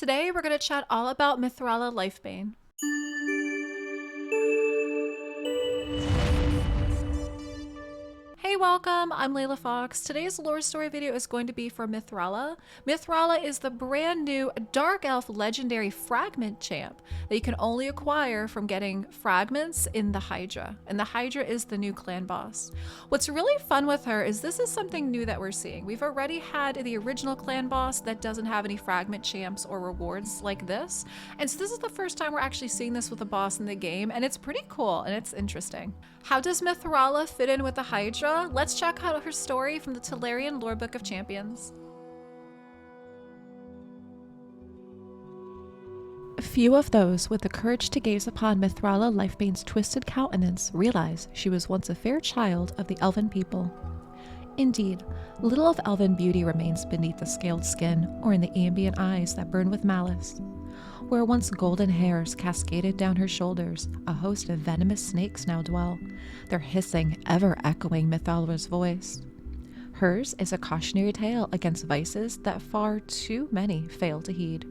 Today we're going to chat all about Mithrala Lifebane. Hey, welcome! I'm LeilaFox. Today's lore story video is going to be for Mithrala. Mithrala is the brand new Dark Elf legendary fragment champ that you can only acquire from getting fragments in the Hydra. And the Hydra is the new clan boss. What's really fun with her is this is something new that we're seeing. We've already had the original clan boss that doesn't have any fragment champs or rewards like this. And so this is the first time we're actually seeing this with a boss in the game, and it's pretty cool and it's interesting. How does Mithrala fit in with the Hydra? Let's check out her story from the Tolarian Lore Book of Champions. Few of those with the courage to gaze upon Mithrala Lifebane's twisted countenance realize she was once a fair child of the elven people. Indeed, little of elven beauty remains beneath the scaled skin or in the ambient eyes that burn with malice. Where once golden hairs cascaded down her shoulders, a host of venomous snakes now dwell, their hissing ever echoing Mithrala's voice. Hers is a cautionary tale against vices that far too many fail to heed.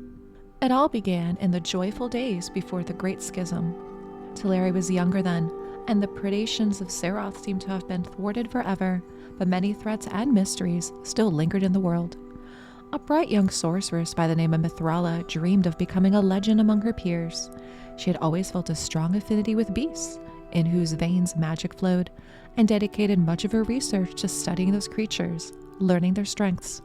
It all began in the joyful days before the Great Schism. Tolari was younger then, and the predations of Seroth seemed to have been thwarted forever, but many threats and mysteries still lingered in the world. A bright young sorceress by the name of Mithrala dreamed of becoming a legend among her peers. She had always felt a strong affinity with beasts, in whose veins magic flowed, and dedicated much of her research to studying those creatures, learning their strengths.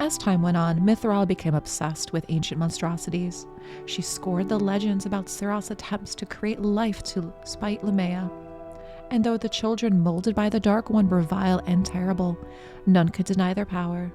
As time went on, Mithrala became obsessed with ancient monstrosities. She scored the legends about Seroth's attempts to create life to spite Lemea. And though the children molded by the Dark One were vile and terrible, none could deny their power.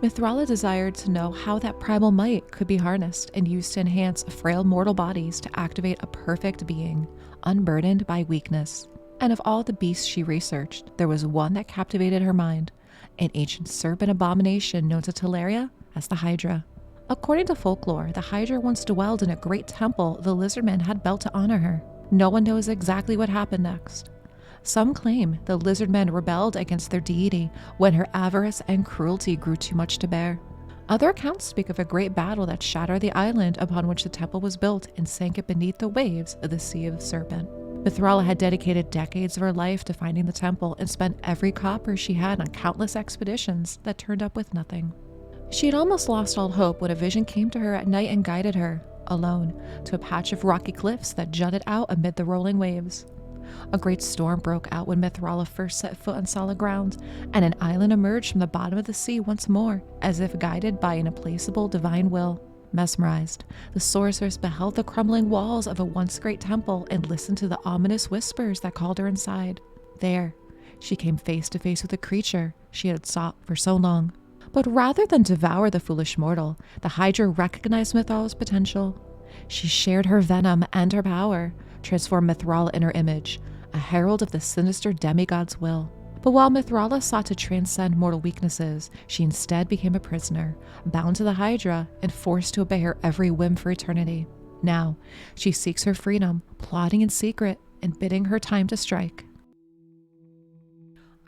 Mithrala desired to know how that primal might could be harnessed and used to enhance frail mortal bodies to activate a perfect being, unburdened by weakness. And of all the beasts she researched, there was one that captivated her mind, an ancient serpent abomination known to Tolaria as the Hydra. According to folklore, the Hydra once dwelled in a great temple the lizardmen had built to honor her. No one knows exactly what happened next. Some claim the lizardmen rebelled against their deity when her avarice and cruelty grew too much to bear. Other accounts speak of a great battle that shattered the island upon which the temple was built and sank it beneath the waves of the Sea of the Serpent. Mithrala had dedicated decades of her life to finding the temple and spent every copper she had on countless expeditions that turned up with nothing. She had almost lost all hope when a vision came to her at night and guided her, alone, to a patch of rocky cliffs that jutted out amid the rolling waves. A great storm broke out when Mithrala first set foot on solid ground, and an island emerged from the bottom of the sea once more, as if guided by an implacable divine will. Mesmerized, the sorceress beheld the crumbling walls of a once great temple and listened to the ominous whispers that called her inside. There, she came face to face with the creature she had sought for so long. But rather than devour the foolish mortal, the Hydra recognized Mithrala's potential. She shared her venom and her power, transformed Mithrala in her image, a herald of the sinister demigod's will. But while Mithrala sought to transcend mortal weaknesses, she instead became a prisoner, bound to the Hydra and forced to obey her every whim for eternity. Now, she seeks her freedom, plotting in secret and bidding her time to strike.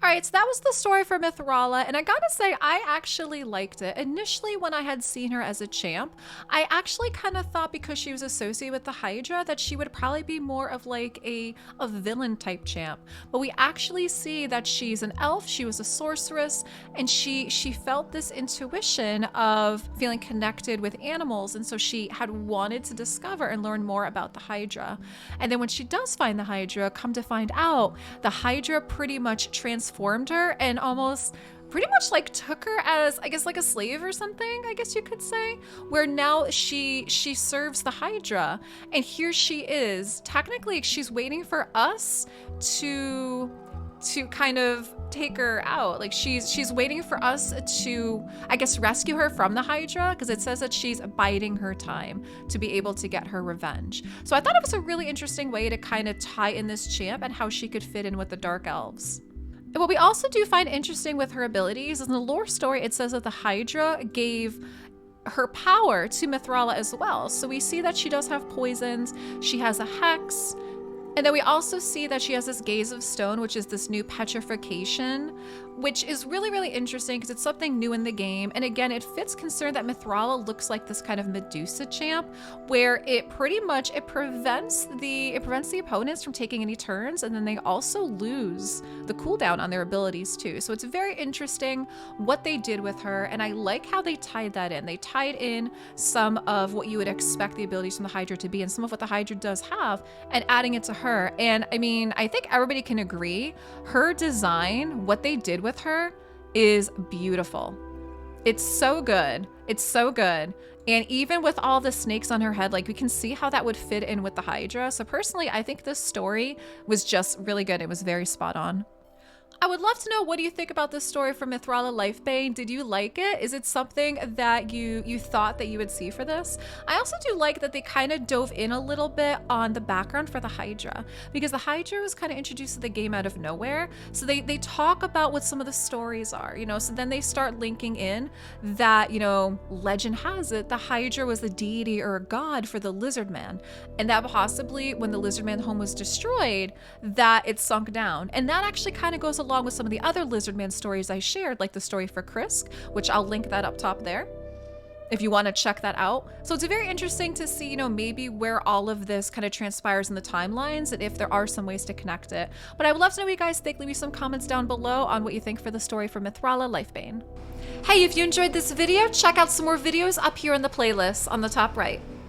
Alright, so that was the story for Mithrala, and I gotta say, I actually liked it. Initially, when I had seen her as a champ, I actually kind of thought because she was associated with the Hydra that she would probably be more of like a villain type champ. But we actually see that she's an elf, she was a sorceress, and she felt this intuition of feeling connected with animals, and so she had wanted to discover and learn more about the Hydra. And then when she does find the Hydra, come to find out, the Hydra pretty much transformed her and almost pretty much like took her as, I guess, like a slave or something, I guess you could say, where now she serves the Hydra. And here she is, technically she's waiting for us to kind of take her out. Like she's waiting for us to, I guess, rescue her from the Hydra, because it says that she's biding her time to be able to get her revenge. So I thought it was a really interesting way to kind of tie in this champ and how she could fit in with the Dark Elves. And what we also do find interesting with her abilities is in the lore story, it says that the Hydra gave her power to Mithrala as well. So we see that she does have poisons, she has a hex, And then we also see that she has this gaze of stone, which is this new petrification, which is really, really interesting because it's something new in the game. And again, it fits concern that Mithrala looks like this kind of Medusa champ, where it pretty much, it prevents the opponents from taking any turns, and then they also lose the cooldown on their abilities too. So it's very interesting what they did with her, and I like how they tied that in. They tied in some of what you would expect the abilities from the Hydra to be and some of what the Hydra does have, and adding it to her. And I mean, I think everybody can agree, her design, what they did with her is beautiful. It's so good. It's so good. And even with all the snakes on her head, like we can see how that would fit in with the Hydra. So personally, I think this story was just really good. It was very spot on. I would love to know, what do you think about this story from Mithrala Lifebane? Did you like it? Is it something that you thought that you would see for this? I also do like that they kind of dove in a little bit on the background for the Hydra, because the Hydra was kind of introduced to the game out of nowhere. So they talk about what some of the stories are, you know, so then they start linking in that, you know, legend has it the Hydra was the deity or a god for the lizard man, and that possibly when the lizard man home was destroyed, that it sunk down. And that actually kind of goes along with some of the other lizard man stories I shared, like the story for Krisk, which I'll link that up top there if you want to check that out. So it's very interesting to see, you know, maybe where all of this kind of transpires in the timelines and if there are some ways to connect it. But I would love to know what you guys think. Leave me some comments down below on what you think for the story for Mithrala Lifebane. Hey, if you enjoyed this video, check out some more videos up here in the playlist on the top right.